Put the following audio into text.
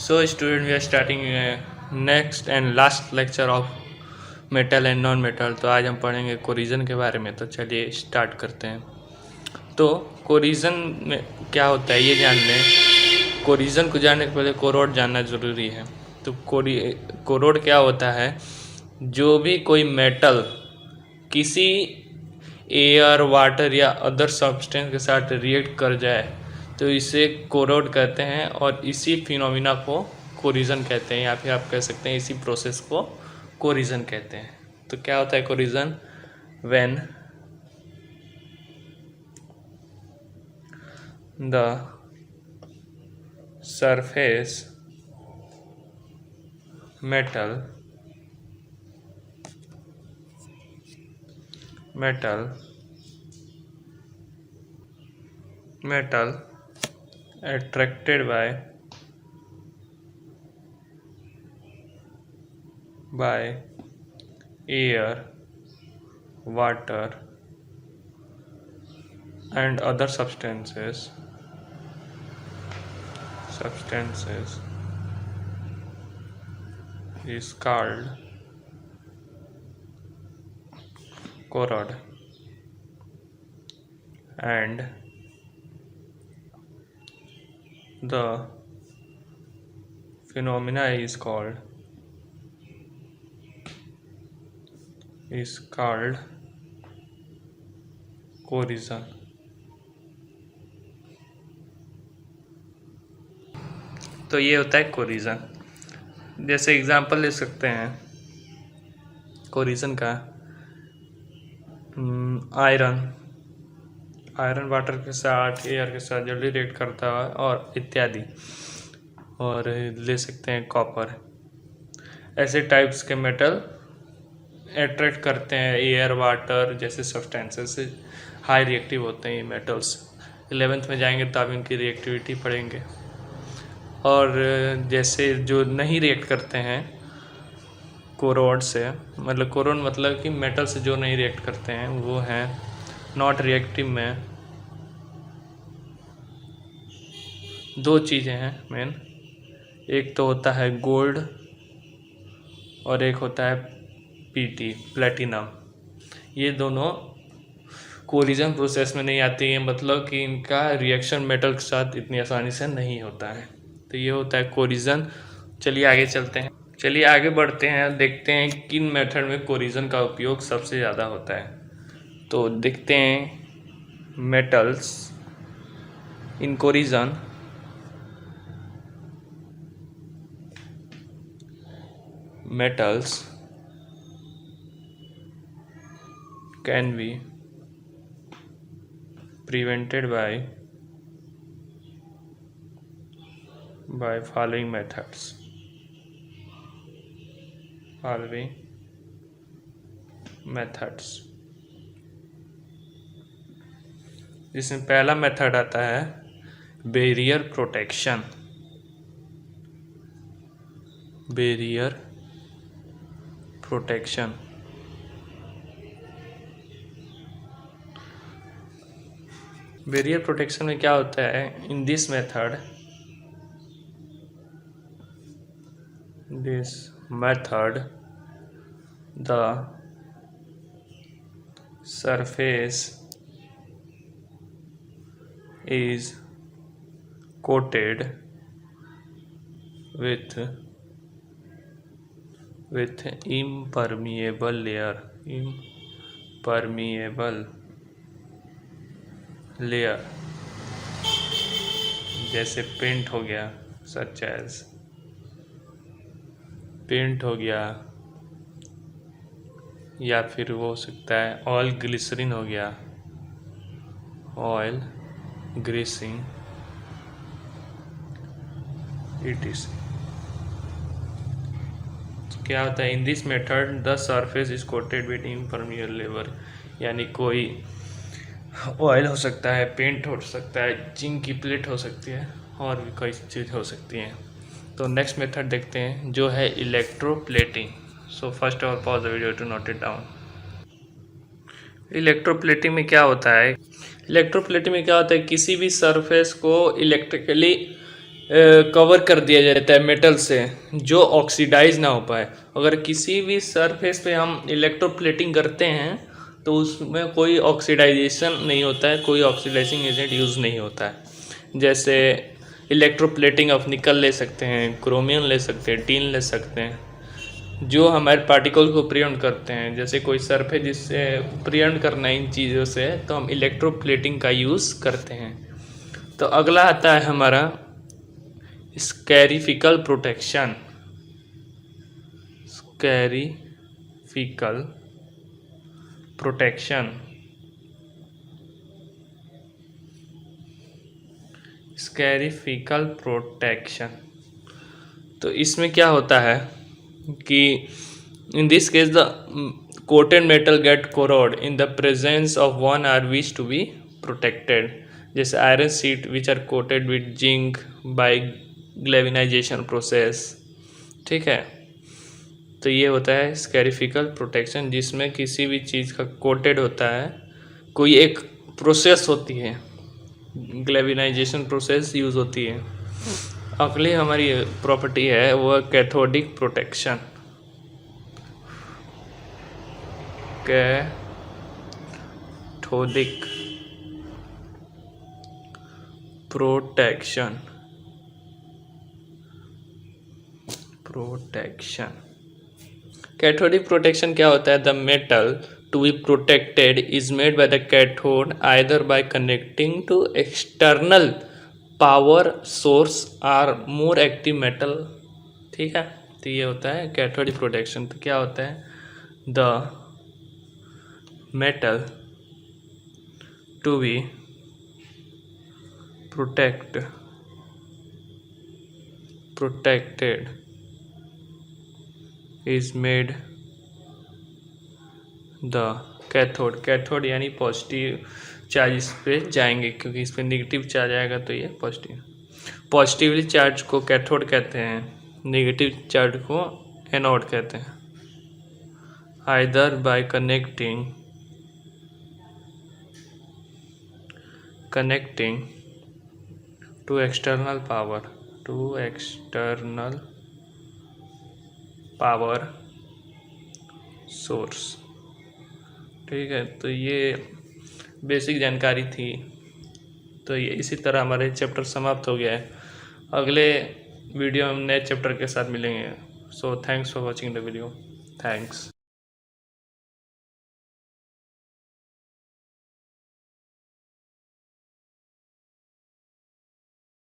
So student, we are starting next and last lecture of metal and non metal. तो आज हम पढ़ेंगे corrosion के बारे में। तो चलिए स्टार्ट करते हैं। तो कोरिजन में क्या होता है ये जान लें। कोरिजन को जानने के पहले कोरोड जानना ज़रूरी है। तो कोरोड क्या होता है, जो भी कोई मेटल किसी एयर, वाटर या अदर सब्सटेंस के साथ रिएक्ट कर जाए तो इसे कोरोड कहते हैं, और इसी फिनोमिना को कोरिजन कहते हैं, या फिर आप कह सकते हैं इसी प्रोसेस को कोरिजन कहते हैं। तो क्या होता है corrosion? When the surface metal attracted by air, water and other substances is called corrode, and the phenomena is called corrosion. तो ये होता है कोरिजन। जैसे एग्जांपल ले सकते हैं कोरिजन का, आयरन वाटर के साथ, एयर के साथ जल्दी रिएक्ट करता है, और इत्यादि। और ले सकते हैं कॉपर। ऐसे टाइप्स के मेटल अट्रैक्ट करते हैं एयर, वाटर जैसे सब्सटेंसेस से। हाई रिएक्टिव होते हैं ये मेटल्स। 11th में जाएंगे तो आप इनकी रिएक्टिविटी पढ़ेंगे। और जैसे जो नहीं रिएक्ट करते हैं कोरोड से, मतलब कोरोड मतलब कि मेटल से जो नहीं रिएक्ट करते हैं, वो हैं नॉट रिएक्टिव में दो चीज़ें हैं मेन। एक तो होता है गोल्ड और एक होता है प्लेटिनम। ये दोनों कोरिजन प्रोसेस में नहीं आती है, मतलब कि इनका रिएक्शन मेटल के साथ इतनी आसानी से नहीं होता है। तो ये होता है कोरिजन। चलिए आगे चलते हैं, चलिए आगे बढ़ते हैं, देखते हैं किन मेथड में कोरिजन का उपयोग सबसे ज़्यादा होता है। तो देखते हैं metals in corrosion. Metals can be prevented by following methods. जिसमें पहला मेथड आता है बैरियर प्रोटेक्शन। बैरियर प्रोटेक्शन में क्या होता है? In this method the surface is coated with impermeable layer, जैसे पेंट हो गया, सच एज पेंट हो गया, या फिर वो हो सकता है ऑयल ग्लिसरीन हो गया, ऑयल ग्रीसिंग etc. क्या होता है? In this method the surface is coated with impermeable layer, यानी कोई ऑयल हो सकता है, पेंट हो सकता है, जिंक की प्लेट हो सकती है, और भी कई चीज़ हो सकती हैं। तो नेक्स्ट मेथड देखते हैं जो है electroplating. So first of all pause the video to note it down. Electroplating में क्या होता है? किसी भी सरफेस को इलेक्ट्रिकली कवर कर दिया जाता है मेटल से, जो ऑक्सीडाइज ना हो पाए। अगर किसी भी सरफेस पे हम इलेक्ट्रोप्लेटिंग करते हैं तो उसमें कोई ऑक्सीडाइजेशन नहीं होता है, कोई ऑक्सीडाइजिंग एजेंट यूज़ नहीं होता है। जैसे इलेक्ट्रोप्लेटिंग ऑफ निकल ले सकते हैं, क्रोमियम ले सकते हैं, टीन ले सकते हैं, जो हमारे पार्टिकल को प्रिवेंट करते हैं। जैसे कोई सरफेस जिससे प्रिवेंट करना इन चीज़ों से, तो हम इलेक्ट्रोप्लेटिंग का यूज़ करते हैं। तो अगला आता है हमारा sacrificial protection. Sacrificial protection, sacrificial protection. तो इसमें क्या होता है कि in this case the coated metal get corrode in the presence of one or which to be protected. जैसे iron sheet which are coated with zinc by galvanisation process. ठीक है, तो ये होता है स्कैरिफिकल प्रोटेक्शन, जिसमें किसी भी चीज़ का कोटेड होता है, कोई एक प्रोसेस होती है, ग्लेविनाइजेशन प्रोसेस यूज़ होती है। अगली हमारी प्रॉपर्टी है वो cathodic protection. Cathodic protection, cathodic protection क्या होता है? The metal to be protected is made by the cathode either by connecting to external power source or more active metal. ठीक है, तो ये होता है कैथोडिक प्रोटेक्शन। तो क्या होता है? The metal to be protected is made the cathode यानी पॉजिटिव चार्ज इस पे जाएंगे, क्योंकि इस पे नेगेटिव चार्ज आएगा तो ये पॉजिटिवली चार्ज को कैथोड कहते हैं, नेगेटिव चार्ज को एनोड कहते हैं। Either by connecting to external power source. ठीक है, तो ये बेसिक जानकारी थी। तो ये इसी तरह हमारे चैप्टर समाप्त हो गया है। अगले वीडियो में नए चैप्टर के साथ मिलेंगे। So thanks for watching the video. Thanks.